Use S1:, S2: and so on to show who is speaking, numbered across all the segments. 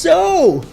S1: So,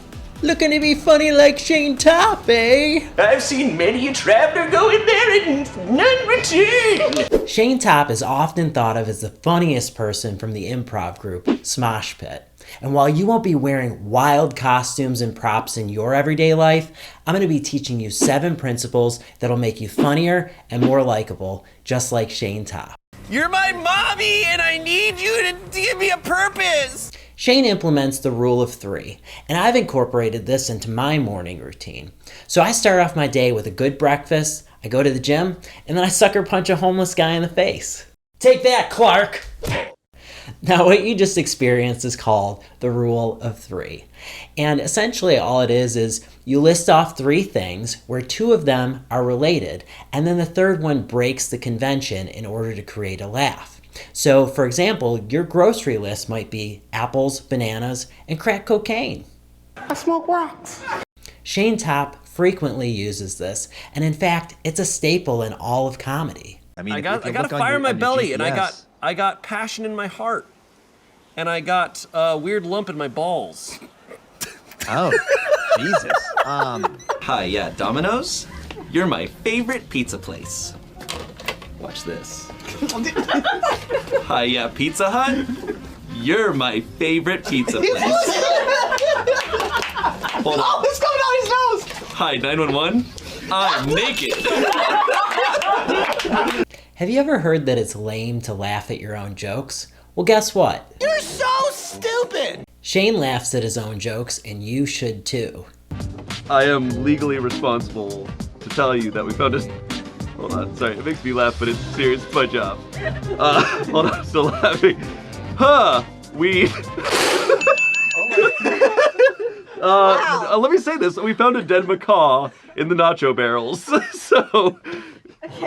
S1: looking to be funny like Shayne Topp, eh?
S2: I've seen many a traveler go in there and none return.
S1: Shayne Topp is often thought of as the funniest person from the improv group, Smosh Pit. And while you won't be wearing wild costumes and props in your everyday life, I'm going to be teaching you 7 principles that'll make you funnier and more likable, just like Shayne Topp.
S3: You're my mommy and I need you to give me a purpose!
S1: Shayne implements the rule of 3, and I've incorporated this into my morning routine. So I start off my day with a good breakfast, I go to the gym, and then I sucker punch a homeless guy in the face. Take that, Clark! Now, what you just experienced is called the rule of 3. And essentially all it is you list off 3 things where 2 of them are related, and then the third one breaks the convention in order to create a laugh. So, for example, your grocery list might be apples, bananas, and crack cocaine.
S4: I smoke rocks.
S1: Shayne Topp frequently uses this, and in fact, it's a staple in all of comedy.
S3: I got a fire in my belly, and I got passion in my heart, and I got a weird lump in my balls.
S5: Oh, Jesus.
S2: Hi, yeah, Domino's? You're my favorite pizza place. Watch this. Hi, yeah, Pizza Hut? You're my favorite pizza place. Hold on.
S4: Oh, it's coming out his nose!
S2: Hi, 911? I'm naked.
S1: Have you ever heard that it's lame to laugh at your own jokes? Well, guess what?
S3: You're so stupid!
S1: Shayne laughs at his own jokes, and you should too.
S6: I am legally responsible to tell you that we found a... Hold on, sorry, it makes me laugh, but it's serious, it's my job. Hold on, I'm still laughing. We...
S4: Wow.
S6: Let me say this, we found a dead macaw in the nacho barrels, so...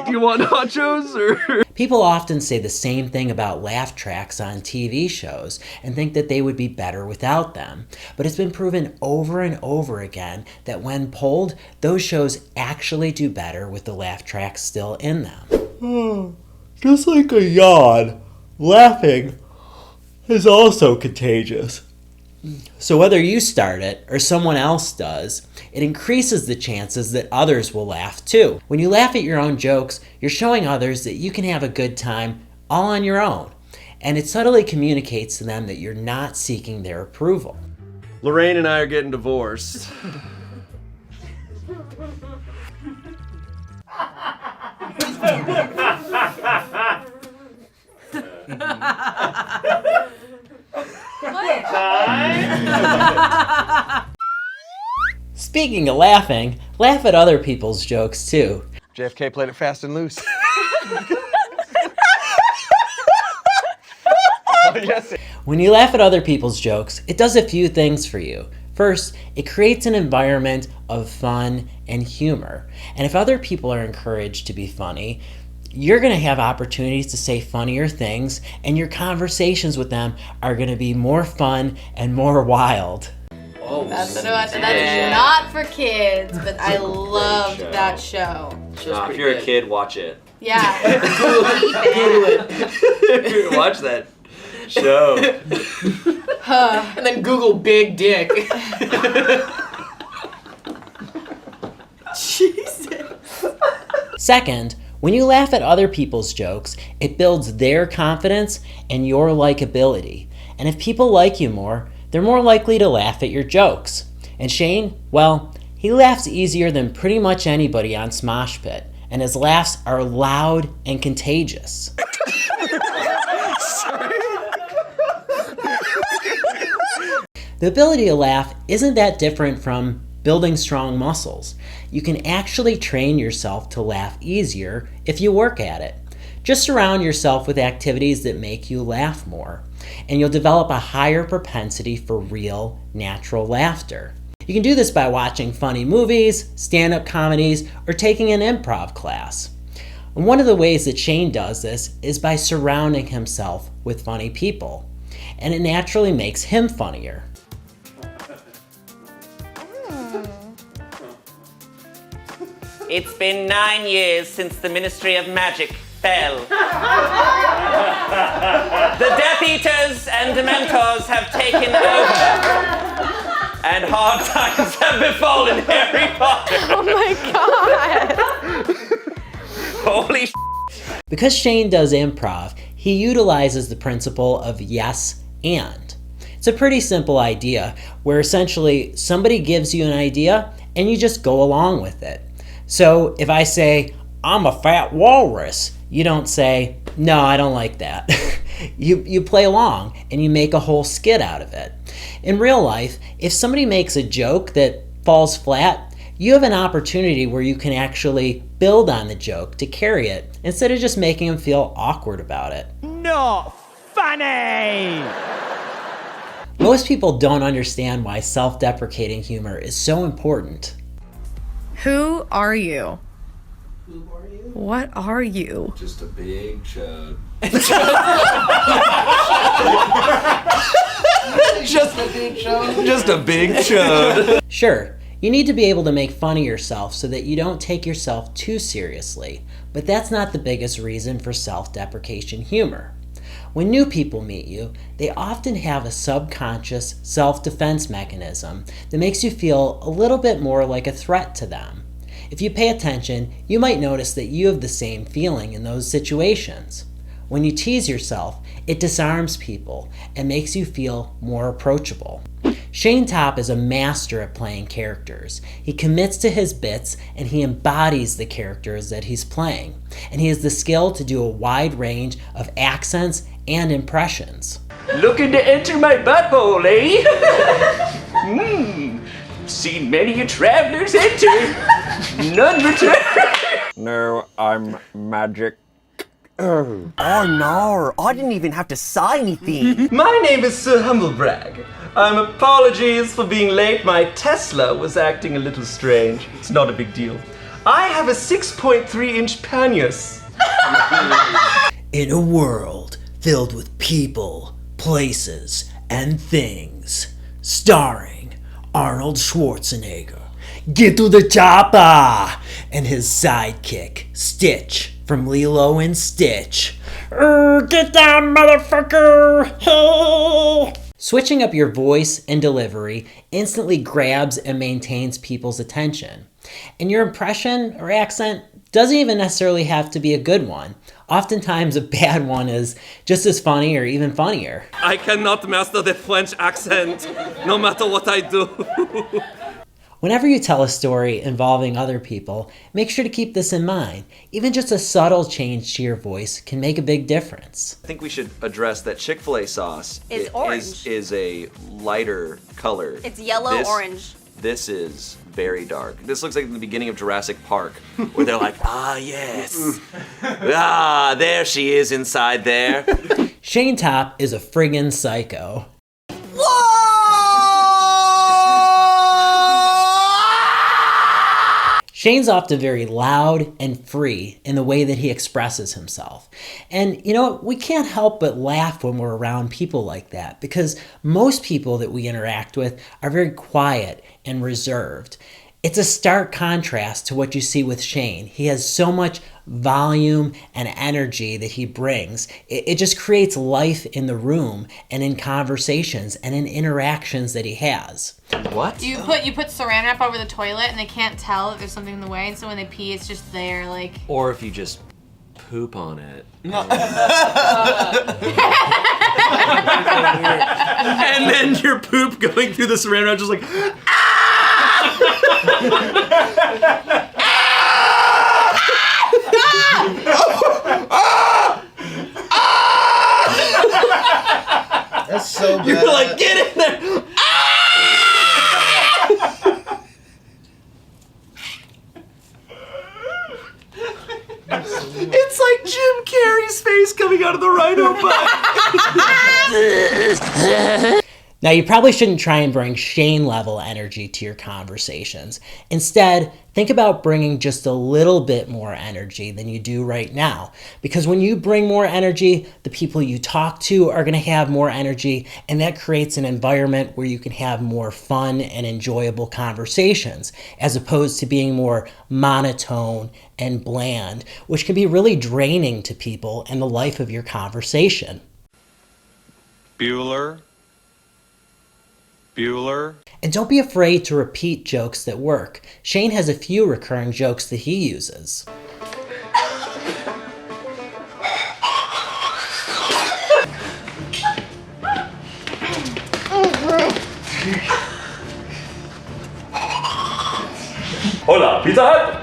S6: Do you want nachos, or...?
S1: People often say the same thing about laugh tracks on TV shows and think that they would be better without them. But it's been proven over and over again that when polled, those shows actually do better with the laugh tracks still in them.
S7: Just like a yawn, laughing is also contagious.
S1: So whether you start it or someone else does, it increases the chances that others will laugh too. When you laugh at your own jokes, you're showing others that you can have a good time all on your own. And it subtly communicates to them that you're not seeking their approval.
S6: Lorraine and I are getting divorced.
S1: Speaking of laughing, laugh at other people's jokes too.
S5: JFK played it fast and loose.
S1: When you laugh at other people's jokes, it does a few things for you. First, it creates an environment of fun and humor. And if other people are encouraged to be funny, you're going to have opportunities to say funnier things, and your conversations with them are going to be more fun and more wild.
S8: That's not for kids, but I loved that show.
S2: If you're a kid, watch it.
S8: Yeah.
S2: Watch that show.
S4: And then Google big dick.
S8: Jesus.
S1: Second, when you laugh at other people's jokes, it builds their confidence and your likability. And if people like you more, they're more likely to laugh at your jokes. And Shayne, well, he laughs easier than pretty much anybody on Smosh Pit, and his laughs are loud and contagious. The ability to laugh isn't that different from building strong muscles. You can actually train yourself to laugh easier if you work at it. Just surround yourself with activities that make you laugh more, and you'll develop a higher propensity for real, natural laughter. You can do this by watching funny movies, stand-up comedies, or taking an improv class. And one of the ways that Shayne does this is by surrounding himself with funny people, and it naturally makes him funnier.
S9: It's been 9 years since the Ministry of Magic fell. The Death Eaters and Dementors have taken over. and hard times have befallen Harry Potter.
S8: Oh my god.
S9: Holy
S1: Because Shayne does improv, he utilizes the principle of yes and. It's a pretty simple idea where essentially somebody gives you an idea and you just go along with it. So if I say, I'm a fat walrus, you don't say, no, I don't like that. You play along and you make a whole skit out of it. In real life, if somebody makes a joke that falls flat, you have an opportunity where you can actually build on the joke to carry it instead of just making them feel awkward about it.
S10: Not funny!
S1: Most people don't understand why self-deprecating humor is so important.
S8: Who are you? What are you?
S2: Just a big chode. Just a big chode.
S1: Sure, you need to be able to make fun of yourself so that you don't take yourself too seriously, but that's not the biggest reason for self-deprecation humor. When new people meet you, they often have a subconscious self-defense mechanism that makes you feel a little bit more like a threat to them. If you pay attention, you might notice that you have the same feeling in those situations. When you tease yourself, it disarms people and makes you feel more approachable. Shayne Topp is a master at playing characters. He commits to his bits and he embodies the characters that he's playing. And he has the skill to do a wide range of accents and impressions.
S9: Looking to enter my butthole, eh? Seen many a traveler's enter, none return.
S5: No, I'm magic.
S10: Oh no, I didn't even have to say anything.
S2: My name is Sir Humblebrag. Apologies for being late. My Tesla was acting a little strange. It's not a big deal. I have a 6.3-inch panius.
S1: In a world filled with people, places, and things, starring Arnold Schwarzenegger, get to the chopper, and his sidekick, Stitch, from Lilo and Stitch. Get down, motherfucker! Switching up your voice and delivery instantly grabs and maintains people's attention. And your impression or accent doesn't even necessarily have to be a good one. Oftentimes a bad one is just as funny or even funnier.
S3: I cannot master the French accent, no matter what I do.
S1: Whenever you tell a story involving other people, make sure to keep this in mind. Even just a subtle change to your voice can make a big difference.
S2: I think we should address that Chick-fil-A sauce
S8: Is orange.
S2: is a lighter color.
S8: It's yellow orange.
S2: This is very dark. This looks like the beginning of Jurassic Park, where they're like, ah, yes. Ah, there she is inside there.
S1: Shayne Topp is a friggin' psycho. Shayne's often very loud and free in the way that he expresses himself. And you know, we can't help but laugh when we're around people like that because most people that we interact with are very quiet and reserved. It's a stark contrast to what you see with Shayne. He has so much volume and energy that he brings. It just creates life in the room and in conversations and in interactions that he has.
S2: What?
S8: You put saran wrap over the toilet and they can't tell that there's something in the way, and so when they pee, it's just there, like.
S2: Or if you just poop on it.
S3: And then your poop going through the saran wrap just like,
S5: That's so bad.
S3: you're like, get in there.
S2: It's like Jim Carrey's face coming out of the rhino butt.
S1: Now, you probably shouldn't try and bring Shayne level energy to your conversations. Instead, think about bringing just a little bit more energy than you do right now. Because when you bring more energy, the people you talk to are going to have more energy, and that creates an environment where you can have more fun and enjoyable conversations, as opposed to being more monotone and bland, which can be really draining to people and the life of your conversation.
S11: Bueller.
S5: Bueller.
S1: And don't be afraid to repeat jokes that work. Shayne has a few recurring jokes that he uses.
S6: Hola, Pizza Hut!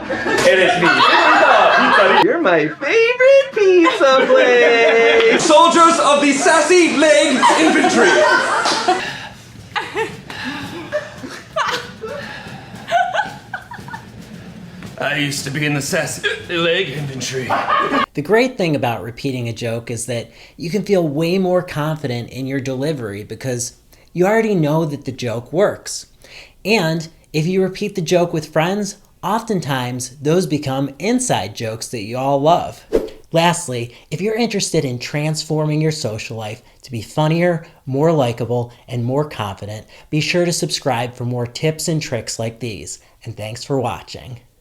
S6: Eres mi favorita pizzeria.
S2: You're my favorite pizza place!
S3: Soldiers of the Sassy Leg Infantry! I used to be in the Sassy Leg Infantry.
S1: The great thing about repeating a joke is that you can feel way more confident in your delivery because you already know that the joke works. And if you repeat the joke with friends, oftentimes those become inside jokes that you all love. Lastly, if you're interested in transforming your social life to be funnier, more likable, and more confident, be sure to subscribe for more tips and tricks like these. And thanks for watching.